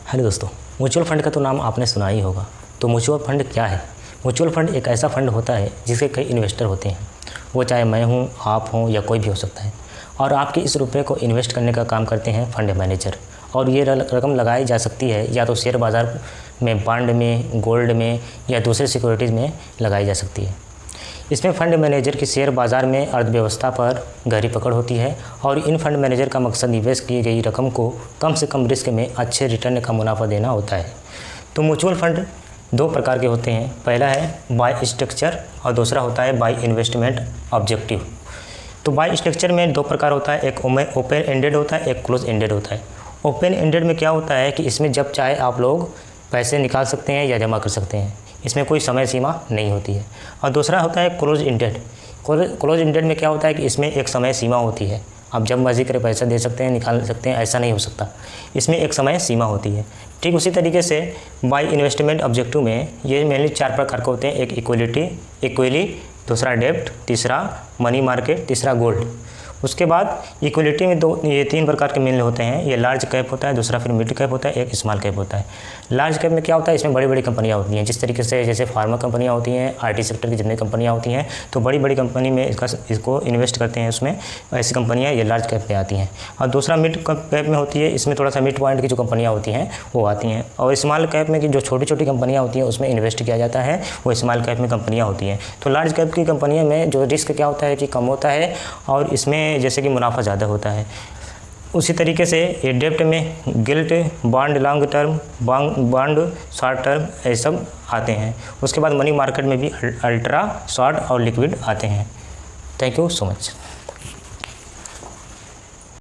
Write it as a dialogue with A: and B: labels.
A: Hello दोस्तों, mutual fund का तो नाम आपने सुना ही होगा। तो म्यूचुअल फंड क्या है? म्यूचुअल फंड एक ऐसा फंड होता है जिसके कई इन्वेस्टर होते हैं। वो चाहे मैं हूँ, आप हों या कोई भी हो सकता है। और आपके इस रुपये को इन्वेस्ट करने का काम करते हैं फंड मैनेजर। और ये रकम लगाई जा सकती है या तो शेयर बाज़ार में, बॉन्ड में, गोल्ड में या दूसरे सिक्योरिटीज़ में लगाई जा सकती है। इसमें फ़ंड मैनेजर की शेयर बाज़ार में अर्थव्यवस्था पर गहरी पकड़ होती है और इन फंड मैनेजर का मकसद निवेश की गई रकम को कम से कम रिस्क में अच्छे रिटर्न का मुनाफा देना होता है। तो म्यूचुअल फंड दो प्रकार के होते हैं। पहला है बाय स्ट्रक्चर और दूसरा होता है बाय इन्वेस्टमेंट ऑब्जेक्टिव। तो बाय स्ट्रक्चर में दो प्रकार होता है, एक ओपन एंडेड होता है, एक क्लोज एंडेड होता है। ओपन एंडेड में क्या होता है कि इसमें जब चाहे आप लोग पैसे निकाल सकते हैं या जमा कर सकते हैं, इसमें कोई समय सीमा नहीं होती है। और दूसरा होता है क्लोज एंडेड। क्लोज एंडेड में क्या होता है कि इसमें एक समय सीमा होती है, आप जब मर्जी करे पैसा दे सकते हैं, निकाल सकते हैं, ऐसा नहीं हो सकता। इसमें एक समय सीमा होती है। ठीक उसी तरीके से बाय इन्वेस्टमेंट ऑब्जेक्टिव में ये मेनली चार प्रकार के होते हैं। एक इक्विटी, दूसरा डेब्ट, तीसरा मनी मार्केट, तीसरा गोल्ड। उसके बाद इक्विटी में ये तीन प्रकार के मेनली होते हैं। ये लार्ज कैप होता है, दूसरा फिर मिड कैप होता है, एक स्मॉल कैप होता है। लार्ज कैप में क्या होता है, इसमें बड़ी बड़ी कंपनियां होती हैं, जिस तरीके से जैसे फार्मा कंपनियां होती हैं, आईटी सेक्टर की जितनी कंपनियां होती हैं, तो बड़ी बड़ी कंपनी में इसको इन्वेस्ट करते हैं। उसमें ऐसी कंपनियाँ ये लार्ज कैप में आती हैं। और दूसरा मिड कैप में होती है, इसमें थोड़ा सा मिड पॉइंट की जो कंपनियाँ होती हैं वो आती हैं। और स्मॉल कैप में जो छोटी छोटी कंपनियाँ होती हैं उसमें इन्वेस्ट किया जाता है, वो स्मॉल कैप में कंपनियाँ होती हैं। तो लार्ज कैप की कंपनियों में जो रिस्क क्या होता है कि कम होता है और इसमें जैसे कि मुनाफा ज़्यादा होता है। उसी तरीके से ये डेब्ट में guilt, bond long term, bond short term, ये सब आते हैं। उसके बाद मनी मार्केट में भी अल्ट्रा, शॉर्ट और लिक्विड आते हैं। Thank you so much.